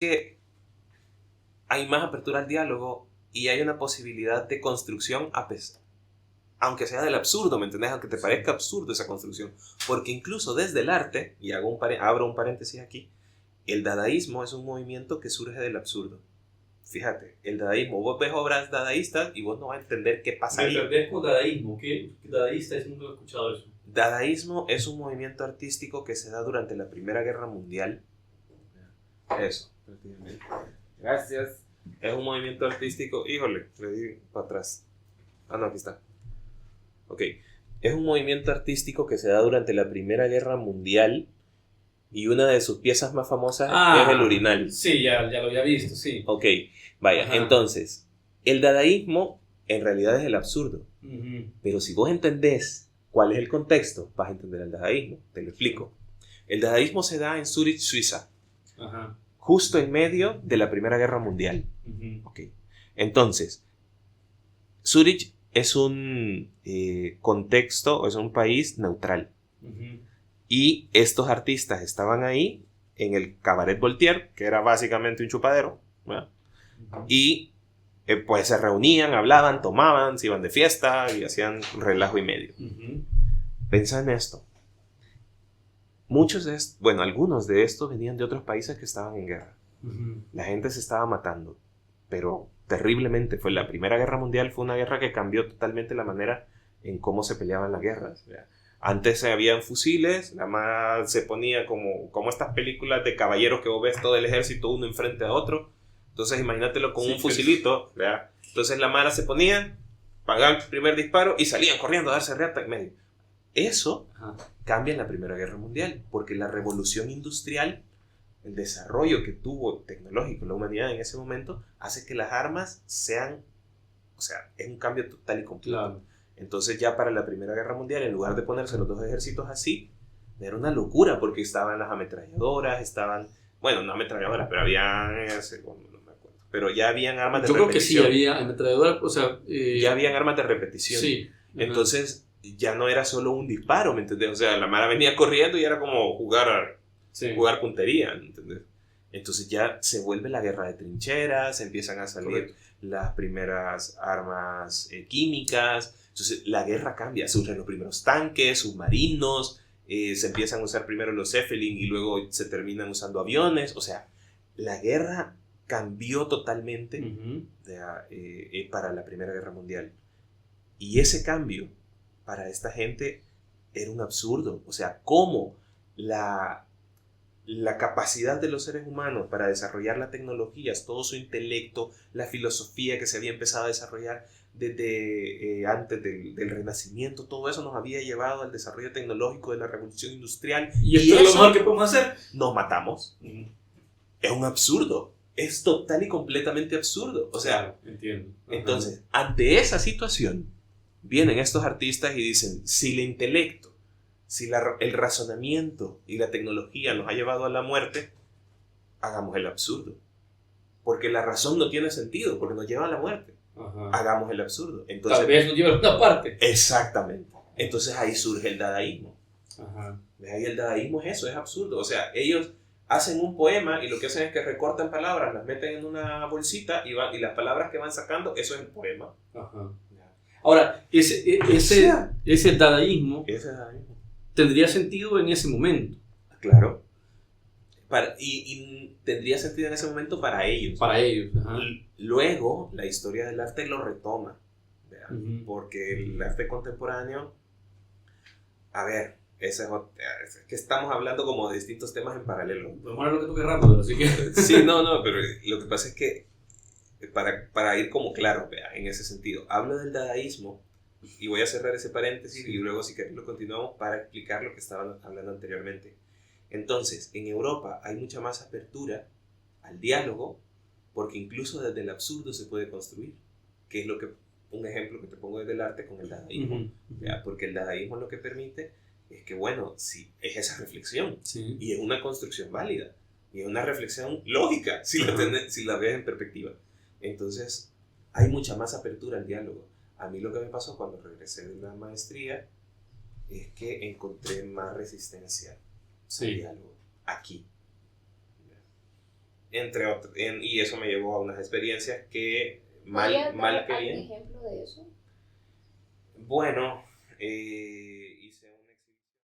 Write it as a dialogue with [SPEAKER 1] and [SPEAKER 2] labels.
[SPEAKER 1] que hay más apertura al diálogo y hay una posibilidad de construcción aunque sea del absurdo, ¿me entendés? Aunque te parezca absurdo esa construcción. Porque incluso desde el arte, y abro un paréntesis aquí, el dadaísmo es un movimiento que surge del absurdo. Fíjate, el dadaísmo, vos ves obras dadaístas y vos no vas a entender qué pasa ahí.
[SPEAKER 2] Me perdés con dadaísmo. ¿Qué dadaísta es? Nunca he escuchado eso.
[SPEAKER 1] Dadaísmo es un movimiento artístico que se da durante la Primera Guerra Mundial. Eso, prácticamente. Gracias. Es un movimiento artístico, híjole, le di para atrás. No, aquí está. Ok, es un movimiento artístico que se da durante la Primera Guerra Mundial y una de sus piezas más famosas es el urinal.
[SPEAKER 2] Sí, ya lo había visto, sí.
[SPEAKER 1] Ok, vaya, ajá. Entonces, el dadaísmo en realidad es el absurdo. Pero si vos entendés cuál es el contexto, vas a entender el dadaísmo. Te lo explico. El dadaísmo se da en Zúrich, Suiza. Ajá. Justo en medio de la Primera Guerra Mundial. Okay. Entonces, Zúrich es un contexto, es un país neutral. Y estos artistas estaban ahí en el Cabaret Voltaire, que era básicamente un chupadero, ¿verdad? Y pues se reunían, hablaban, tomaban, se iban de fiesta y hacían relajo y medio. Pensá en esto. Algunos de estos venían de otros países que estaban en guerra. La gente se estaba matando, pero terriblemente. La Primera Guerra Mundial fue una guerra que cambió totalmente la manera en cómo se peleaban las guerras. Antes habían fusiles, nada más se ponía como estas películas de caballeros que vos ves todo el ejército uno enfrente a otro. Entonces imagínatelo con un fusilito, ¿verdad? Entonces la mara se ponía, pagaban el primer disparo y salían corriendo a darse reata en medio. Eso cambia en la Primera Guerra Mundial, porque la revolución industrial, el desarrollo que tuvo tecnológico la humanidad en ese momento, hace que las armas sean, es un cambio total y completo. Claro. Entonces ya para la Primera Guerra Mundial, en lugar de ponerse los dos ejércitos así, era una locura, porque estaban las ametralladoras, no ametralladoras, pero habían, no me acuerdo, pero ya habían armas de repetición. Yo creo que sí,
[SPEAKER 2] había ametralladoras,
[SPEAKER 1] ya habían armas de repetición.
[SPEAKER 2] Sí.
[SPEAKER 1] Entonces ya no era solo un disparo, ¿me entendés? O sea, la mara venía corriendo y era como jugar puntería, ¿me entendés? Entonces ya se vuelve la guerra de trincheras, empiezan a salir las primeras armas químicas. Entonces la guerra cambia, surgen los primeros tanques, submarinos, se empiezan a usar primero los Zeppelin y luego se terminan usando aviones. O sea, la guerra cambió totalmente para la Primera Guerra Mundial. Y ese cambio para esta gente era un absurdo. O sea, cómo la capacidad de los seres humanos para desarrollar las tecnologías, todo su intelecto, la filosofía que se había empezado a desarrollar desde antes del Renacimiento, todo eso nos había llevado al desarrollo tecnológico de la Revolución Industrial.
[SPEAKER 2] ¿Y esto es lo mejor que podemos hacer?
[SPEAKER 1] Nos matamos. Es un absurdo. Es total y completamente absurdo. O sea,
[SPEAKER 2] entiendo.
[SPEAKER 1] Entonces, ante esa situación, vienen estos artistas y dicen, si el intelecto, si el razonamiento y la tecnología nos ha llevado a la muerte, hagamos el absurdo. Porque la razón no tiene sentido, porque nos lleva a la muerte. Hagamos el absurdo. Entonces,
[SPEAKER 2] tal vez nos lleva a una parte.
[SPEAKER 1] Exactamente. Entonces ahí surge el dadaísmo. Ahí el dadaísmo es eso, es absurdo. O sea, ellos hacen un poema y lo que hacen es que recortan palabras, las meten en una bolsita y las palabras que van sacando, eso es el poema.
[SPEAKER 2] Ahora, ese dadaísmo tendría sentido en ese momento.
[SPEAKER 1] Claro. Y tendría sentido en ese momento para ellos.
[SPEAKER 2] Para ellos.
[SPEAKER 1] Luego, la historia del arte lo retoma. Porque el arte contemporáneo, es que estamos hablando como de distintos temas en paralelo.
[SPEAKER 2] Bueno, lo que tú querrás, así que...
[SPEAKER 1] Sí, pero lo que pasa es que, para ir como claro, en ese sentido, hablo del dadaísmo y voy a cerrar ese paréntesis y luego si querés lo continuamos para explicar lo que estaban hablando anteriormente. Entonces, en Europa hay mucha más apertura al diálogo porque incluso desde el absurdo se puede construir, que es un ejemplo que te pongo desde el arte con el dadaísmo, porque el dadaísmo lo que permite es que, sí, es esa reflexión y es una construcción válida y es una reflexión lógica si la ves en perspectiva. Entonces, hay mucha más apertura al diálogo. A mí lo que me pasó cuando regresé de la maestría es que encontré más resistencia al diálogo aquí. y eso me llevó a unas experiencias que mal que bien.
[SPEAKER 3] ¿Ejemplo de eso?
[SPEAKER 1] Bueno, hice